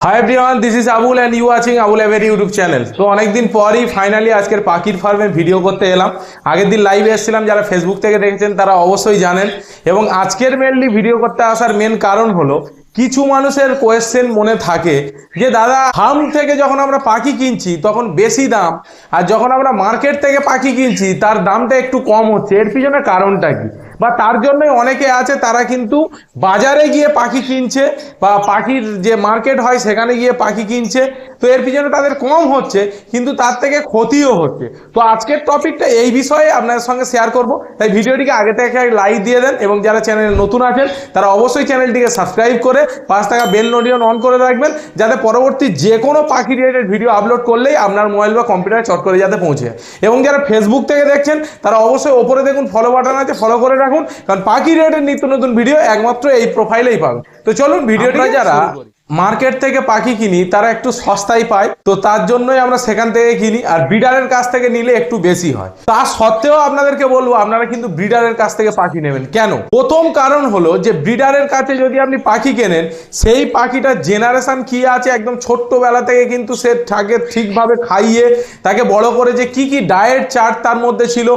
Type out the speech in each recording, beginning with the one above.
High everyone, this is Abul and you watching Abul every YouTube channel. তো অনেকদিন পরই finally আজকের পাখির ফার্মে ভিডিও করতে এলাম। আগের দিন লাইভে এসেছিলাম, যারা ফেসবুক থেকে দেখেছেন তারা অবশ্যই জানেন। এবং আজকের মেনলি ভিডিও করতে আসার মেন কারণ হলো কিছু মানুষের কোয়েশ্চেন মনে থাকে যে দাদা, ফার্ম থেকে যখন আমরা পাখি কিনছি তখন বেশি দাম, আর যখন আমরা মার্কেট থেকে পাখি কিনছি তার দামটা একটু কম হচ্ছে, এর পিছনে কারণটা কি? বা তার জন্যই অনেকে আছে তারা কিন্তু বাজারে গিয়ে পাখি কিনছে বা পাখির যে মার্কেট হয় সেখানে গিয়ে পাখি কিনছে। তো এর পিছনে তাদের কম হচ্ছে কিন্তু তার থেকে ক্ষতিও হচ্ছে। তো আজকের টপিকটা এই বিষয়ে আপনাদের সঙ্গে শেয়ার করব, তাই ভিডিওটিকে আগে থেকে লাইক দিয়ে দেন এবং যারা চ্যানেলে নতুন আছেন তারা অবশ্যই চ্যানেলটিকে সাবস্ক্রাইব করে পাঁচ টাকা বেল নোটিফিকেশন অন করে রাখবেন, যাতে পরবর্তী যে কোনো পাখি রিলেটেড ভিডিও আপলোড করলেই আপনার মোবাইল বা কম্পিউটারে চট করে যাতে পৌঁছে। এবং যারা ফেসবুক থেকে দেখছেন তারা অবশ্যই ওপরে দেখুন ফলো বাটন আছে, ফলো করে রাখুন, কারণ পাখি রিলেটেড নিত্য নতুন ভিডিও একমাত্র এই প্রোফাইলেই পাবেন। তো চলুন ভিডিওটি যারা মার্কেট থেকে পাখি কিনি তারা একটু সস্তায় পায়, তো তার জন্যই আমরা সেখান থেকে কিনি, আর ব্রিডারের কাছ থেকে নিলে একটু বেশি হয়। তা সত্ত্বেও আপনাদেরকে বলবো আপনারা কিন্তু ব্রিডারের কাছ থেকে পাখি নেবেন কেন। প্রথম কারণ হলো যে ব্রিডারের কাছে যদি আপনি পাখি কেনেন, সেই পাখিটার জেনারেশন কি আছে একদম ছোট্টবেলা থেকে কিন্তু সে তাকে ঠিকভাবে খাইয়ে তাকে বড় করে যে কি কি ডায়েট চার্ট তার মধ্যে ছিল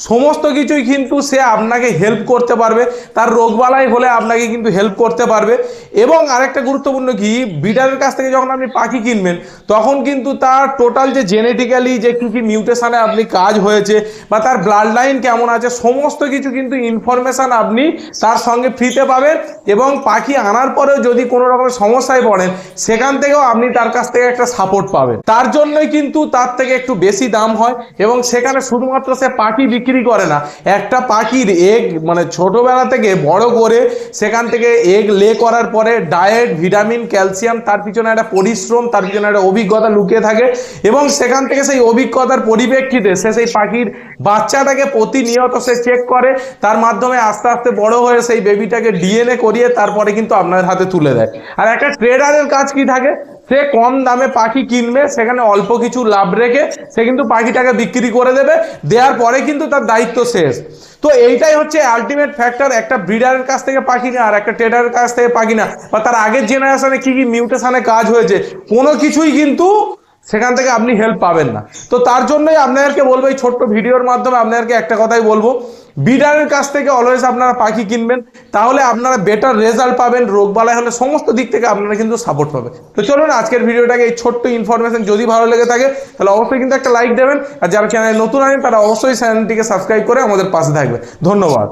সমস্ত কিছুই কিন্তু সে আপনাকে হেল্প করতে পারবে, তার রোগবালাই হলে আপনাকে কিন্তু হেল্প করতে পারবে। এবং আরেকটা গুরুত্বপূর্ণ কি, ব্রিডারের কাছ থেকে যখন আপনি পাখি কিনবেন তখন কিন্তু তার টোটাল যে জেনেটিক্যালি যে কি কি মিউটেশনে আপনি কাজ হয়েছে বা তার ব্লাড লাইন কেমন আছে সমস্ত কিছু কিন্তু ইনফরমেশন আপনি তার সঙ্গে ফ্রিতে পাবেন। এবং পাখি আনার পরেও যদি কোনো রকমের সমস্যায় পড়েন সেখান থেকেও আপনি তার কাছ থেকে একটা সাপোর্ট পাবেন। তার জন্যই কিন্তু তার থেকে একটু বেশি দাম হয়। এবং সেখানে শুধুমাত্র সে পাখি বিক্রি করে না, একটা পাখির এগ মানে ছোটবেলা থেকে বড় করে সেখান থেকে এগ লে করার পরে ডায়েট, ভিটামিন, ক্যালসিয়াম, তার পিছনে একটা পরিশ্রম, তার পিছনে একটা অভিজ্ঞতা লুকিয়ে থাকে। এবং সেখান থেকে সেই অভিজ্ঞতার পরিপ্রেক্ষিতে সে সেই পাখির বাচ্চাটাকে প্রতিনিয়ত সে চেক করে, তার মাধ্যমে আস্তে আস্তে বড় হয়ে সেই বেবিটাকে ডিএনএ করিয়ে তারপরে কিন্তু আপনার হাতে তুলে দেয়। আর একটা ট্রেডারের কাজ কি থাকে, সে কম দামে পাখি কিনবে, সেখানে অল্প কিছু লাভ রেখে সে কিন্তু পাখিটাকে বিক্রি করে দেবে, দেওয়ার পরে কিন্তু তার দায়িত্ব শেষ। তো এইটাই হচ্ছে আলটিমেট ফ্যাক্টর একটা ব্রিডারের কাছ থেকে পাখি না আর একটা ট্রেডারের কাছ থেকে পাখি না, বা তার আগের জেনারেশনে কি কি মিউটেশনে কাজ হয়েছে কোনো কিছুই কিন্তু সেখান থেকে আপনি হেল্প পাবেন না। তো তার জন্যই আপনাদেরকে বলবো, এই ছোট্ট ভিডিওর মাধ্যমে আপনাদেরকে একটা কথাই বলবো, ব্রিডারের কাছ থেকে অলওয়েজ আপনারা পাখি কিনবেন, তাহলে আপনারা বেটার রেজাল্ট পাবেন, রোগবালাই হলে সমস্ত দিক থেকে আপনারা কিন্তু সাপোর্ট পাবেন। তো চলুন আজকের ভিডিওটাকে এই ছোট্ট ইনফরমেশন যদি ভালো লেগে থাকে তাহলে অবশ্যই কিন্তু একটা লাইক দেবেন, আর যারা চ্যানেলে নতুন আছেন তারা অবশ্যই চ্যানেলটিকে সাবস্ক্রাইব করে আমাদের পাশে থাকবে। ধন্যবাদ।